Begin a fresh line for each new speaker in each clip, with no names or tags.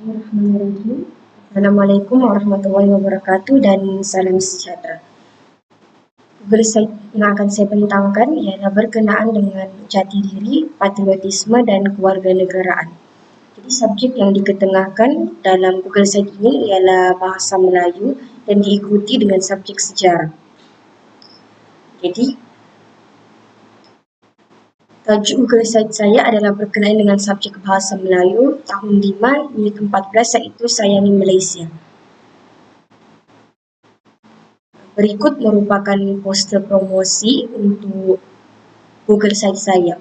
Bismillahirrahmanirrahim. Assalamualaikum warahmatullahi wabarakatuh dan salam sejahtera. Google Site yang akan saya bentangkan ialah berkenaan dengan jati diri, patriotisme dan kewarganegaraan. Jadi subjek yang diketengahkan dalam Google Site ini ialah bahasa Melayu dan diikuti dengan subjek sejarah. Jadi tajuk Google Site saya adalah berkenaan dengan subjek bahasa Melayu tahun 5 unit 14 iaitu Sayangi Malaysia. Berikut merupakan poster promosi untuk Google Site saya.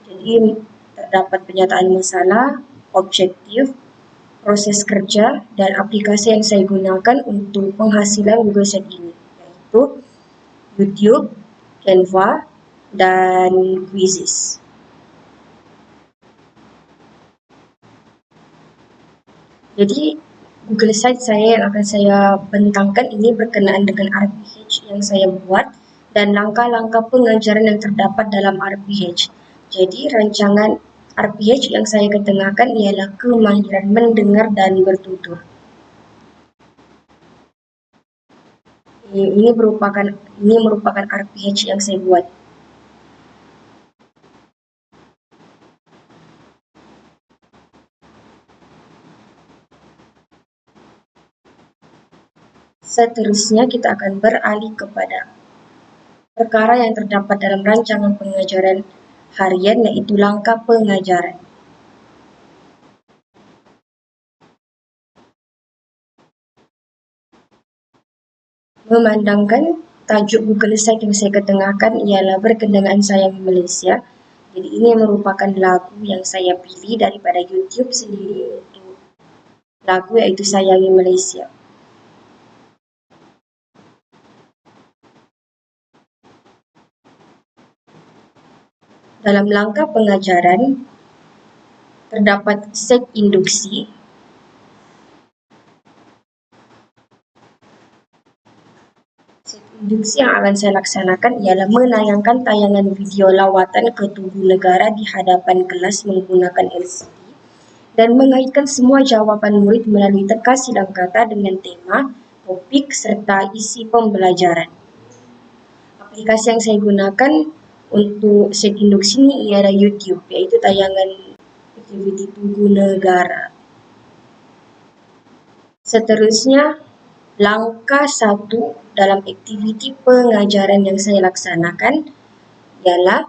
Jadi terdapat pernyataan masalah, objektif, proses kerja dan aplikasi yang saya gunakan untuk penghasilan Google Site ini, iaitu YouTube, Canva dan Quizzes. Jadi Google Site saya yang akan saya bentangkan ini berkenaan dengan RPH yang saya buat dan langkah-langkah pengajaran yang terdapat dalam RPH. Jadi rancangan RPH yang saya ketengahkan ialah kemahiran mendengar dan bertutur. Ini merupakan RPH yang saya buat. Seterusnya kita akan beralih kepada perkara yang terdapat dalam rancangan pengajaran harian, yaitu langkah pengajaran. Memandangkan tajuk Google Site yang saya ketengahkan ialah berkenaan Sayangi Malaysia. Jadi ini merupakan lagu yang saya pilih daripada YouTube sendiri untuk lagu iaitu Sayangi Malaysia. Dalam langkah pengajaran terdapat set induksi, induksi yang akan saya laksanakan ialah menayangkan tayangan video lawatan ke tugu negara di hadapan kelas menggunakan LCD dan mengaitkan semua jawapan murid melalui teka silang kata dengan tema, topik serta isi pembelajaran. Aplikasi yang saya gunakan untuk set induksi ini ialah YouTube, iaitu tayangan aktiviti tugu negara. Seterusnya, langkah 1 dalam aktiviti pengajaran yang saya laksanakan ialah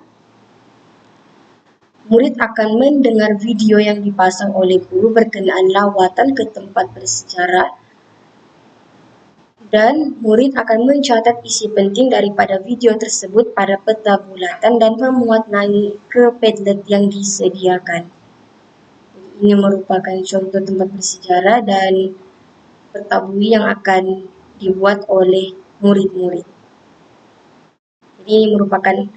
murid akan mendengar video yang dipasang oleh guru berkenaan lawatan ke tempat bersejarah dan murid akan mencatat isi penting daripada video tersebut pada peta bulatan dan memuat naik ke Padlet yang disediakan. Ini merupakan contoh tempat bersejarah dan peta bumi yang akan dibuat oleh murid-murid. Jadi ini merupakan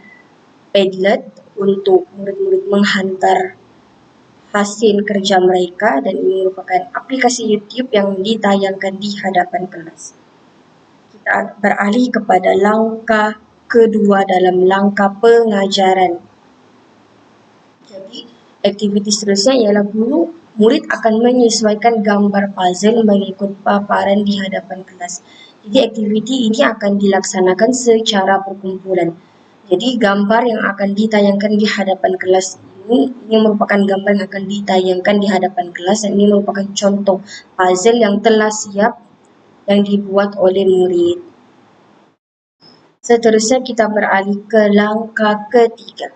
Padlet untuk murid-murid menghantar hasil kerja mereka dan ini merupakan aplikasi YouTube yang ditayangkan di hadapan kelas. Kita beralih kepada langkah kedua dalam langkah pengajaran. Jadi aktiviti seterusnya ialah murid akan menyesuaikan gambar puzzle mengikut paparan di hadapan kelas. Jadi aktiviti ini akan dilaksanakan secara berkumpulan. Jadi gambar yang akan ditayangkan di hadapan kelas ini merupakan gambar yang akan ditayangkan di hadapan kelas dan ini merupakan contoh puzzle yang telah siap yang dibuat oleh murid. Seterusnya kita beralih ke langkah ketiga.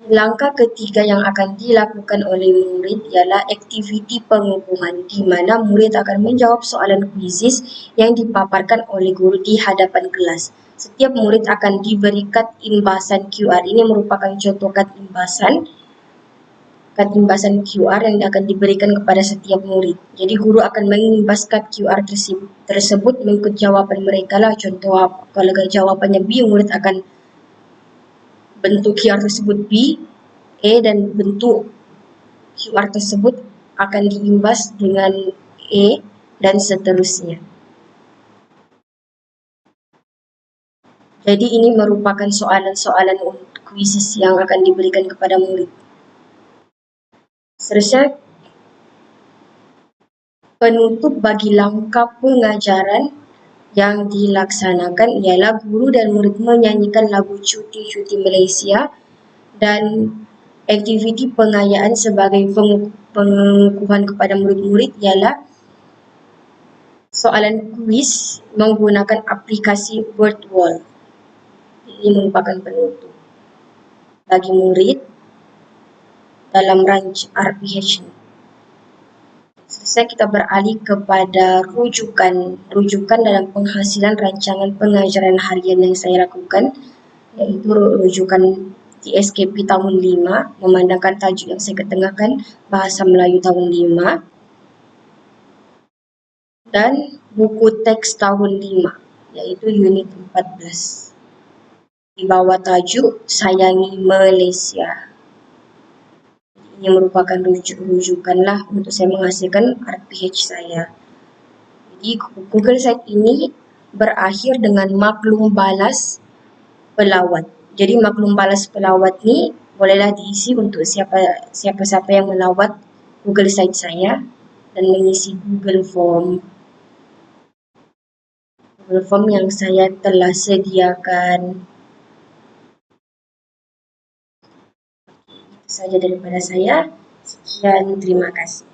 Langkah ketiga yang akan dilakukan oleh murid ialah aktiviti pengukuhan di mana murid akan menjawab soalan kuisis yang dipaparkan oleh guru di hadapan kelas. Setiap murid akan diberi kad imbasan QR. Ini merupakan contoh kad imbasan QR yang akan diberikan kepada setiap murid. Jadi guru akan mengimbas kad QR tersebut mengikut jawapan mereka lah. Contoh kalau jawapannya B, murid akan bentuk QR tersebut B, A dan bentuk QR tersebut akan diimbas dengan A dan seterusnya. Jadi ini merupakan soalan-soalan kuisis yang akan diberikan kepada murid. Seterusnya, penutup bagi langkah pengajaran yang dilaksanakan ialah guru dan murid menyanyikan lagu Cuti-Cuti Malaysia dan aktiviti pengayaan sebagai pengukuhan kepada murid-murid ialah soalan kuis menggunakan aplikasi Wordwall. Ini merupakan penutup bagi murid dalam rancangan RPH ini. Selesai, kita beralih kepada rujukan dalam penghasilan rancangan pengajaran harian yang saya lakukan, yaitu rujukan TSKP tahun 5, memandangkan tajuk yang saya ketengahkan Bahasa Melayu tahun 5, dan buku teks tahun 5, yaitu unit 14, di bawah tajuk Sayangi Malaysia. Ini merupakan rujukanlah untuk saya menghasilkan RPH saya. Jadi Google Site ini berakhir dengan maklum balas pelawat. Jadi maklum balas pelawat ni bolehlah diisi untuk siapa-siapa yang melawat Google Site saya dan mengisi Google Form yang saya telah sediakan. Itu saja daripada saya. Sekian, terima kasih.